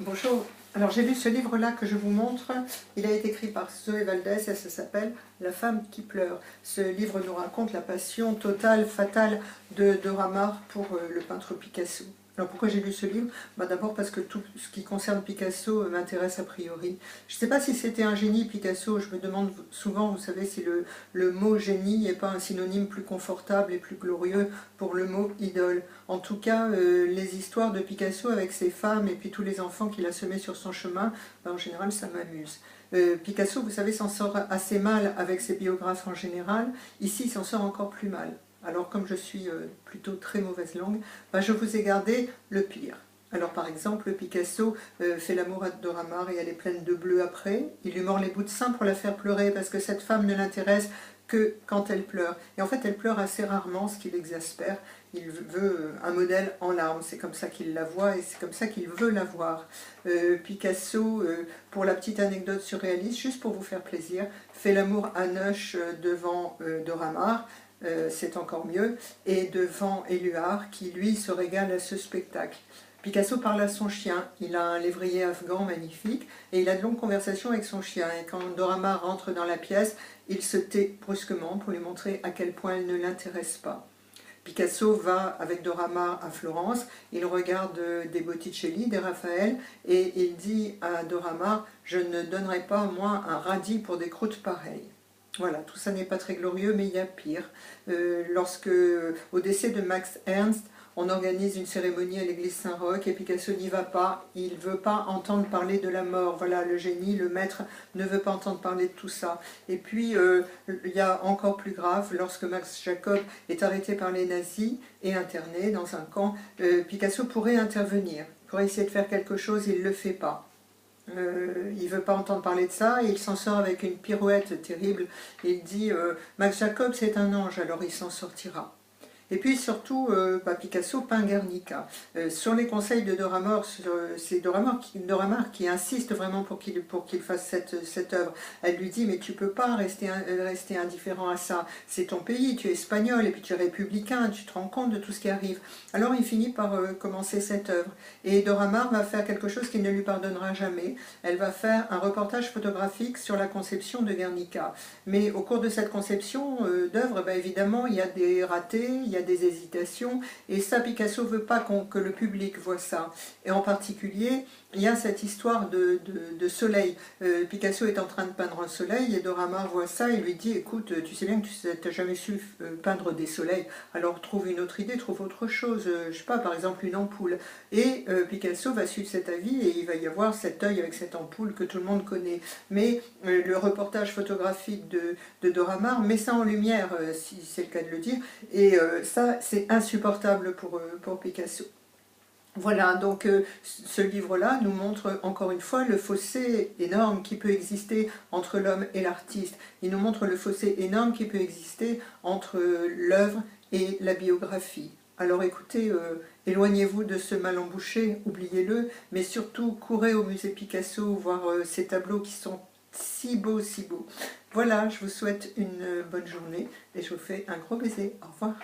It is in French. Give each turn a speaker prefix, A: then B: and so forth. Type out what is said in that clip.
A: Bonjour, alors j'ai lu ce livre-là que je vous montre, il a été écrit par Zoé Valdez et ça s'appelle La femme qui pleure. Ce livre nous raconte la passion totale, fatale de Dora Maar pour le peintre Picasso. Alors pourquoi j'ai lu ce livre? D'abord parce que tout ce qui concerne Picasso m'intéresse a priori. Je ne sais pas si c'était un génie Picasso, je me demande souvent, vous savez, si le mot génie n'est pas un synonyme plus confortable et plus glorieux pour le mot idole. En tout cas, les histoires de Picasso avec ses femmes et puis tous les enfants qu'il a semés sur son chemin, en général ça m'amuse. Picasso, vous savez, s'en sort assez mal avec ses biographes en général. Ici, il s'en sort encore plus mal. Alors comme je suis plutôt très mauvaise langue, je vous ai gardé le pire. Alors par exemple, Picasso fait l'amour à Dora Maar et elle est pleine de bleu après. Il lui mord les bouts de sein pour la faire pleurer parce que cette femme ne l'intéresse que quand elle pleure. Et en fait, elle pleure assez rarement, ce qui l'exaspère. Il veut un modèle en larmes, c'est comme ça qu'il la voit et c'est comme ça qu'il veut la voir. Picasso, pour la petite anecdote surréaliste, juste pour vous faire plaisir, fait l'amour à Neuch devant Dora Maar, c'est encore mieux, et devant Éluard, qui lui se régale à ce spectacle. Picasso parle à son chien, il a un lévrier afghan magnifique, et il a de longues conversations avec son chien, et quand Dora Maar rentre dans la pièce, il se tait brusquement pour lui montrer à quel point elle ne l'intéresse pas. Picasso va avec Dora Maar à Florence, il regarde des Botticelli, des Raphaël, et il dit à Dora Maar « Je ne donnerai pas, moi, un radis pour des croûtes pareilles ». Voilà, tout ça n'est pas très glorieux, mais il y a pire. Au décès de Max Ernst, on organise une cérémonie à l'église Saint-Roch et Picasso n'y va pas, il ne veut pas entendre parler de la mort. Voilà, le génie, le maître ne veut pas entendre parler de tout ça. Et puis, il y a encore plus grave, lorsque Max Jacob est arrêté par les nazis et interné dans un camp, Picasso pourrait intervenir, pourrait essayer de faire quelque chose, il ne le fait pas. Il ne veut pas entendre parler de ça et il s'en sort avec une pirouette terrible. Il dit Max Jacob c'est un ange, alors il s'en sortira. Et puis surtout, Picasso peint Guernica. Sur les conseils de Dora Maar, c'est Dora Maar qui insiste vraiment pour qu'il fasse cette œuvre. Elle lui dit, mais tu ne peux pas rester indifférent à ça. C'est ton pays, tu es espagnol et puis tu es républicain, tu te rends compte de tout ce qui arrive. Alors il finit par commencer cette œuvre. Et Dora Maar va faire quelque chose qu'il ne lui pardonnera jamais. Elle va faire un reportage photographique sur la conception de Guernica. Mais au cours de cette conception d'œuvre, évidemment, il y a des ratés, il y a des hésitations, et ça Picasso ne veut pas que le public voit ça. Et en particulier, il y a cette histoire de soleil. Picasso est en train de peindre un soleil et Dora Maar voit ça et lui dit écoute, tu sais bien que tu n'as jamais su peindre des soleils, alors trouve une autre idée, trouve autre chose, je sais pas, par exemple une ampoule. Et Picasso va suivre cet avis et il va y avoir cet œil avec cette ampoule que tout le monde connaît. Mais le reportage photographique de Dora Maar met ça en lumière, si c'est le cas de le dire, et ça c'est insupportable pour Picasso. Voilà, donc ce livre-là nous montre encore une fois le fossé énorme qui peut exister entre l'homme et l'artiste. Il nous montre le fossé énorme qui peut exister entre l'œuvre et la biographie. Alors écoutez, éloignez-vous de ce mal embouché, oubliez-le, mais surtout courez au musée Picasso voir ces tableaux qui sont si beaux, si beaux. Voilà, je vous souhaite une bonne journée et je vous fais un gros baiser. Au revoir.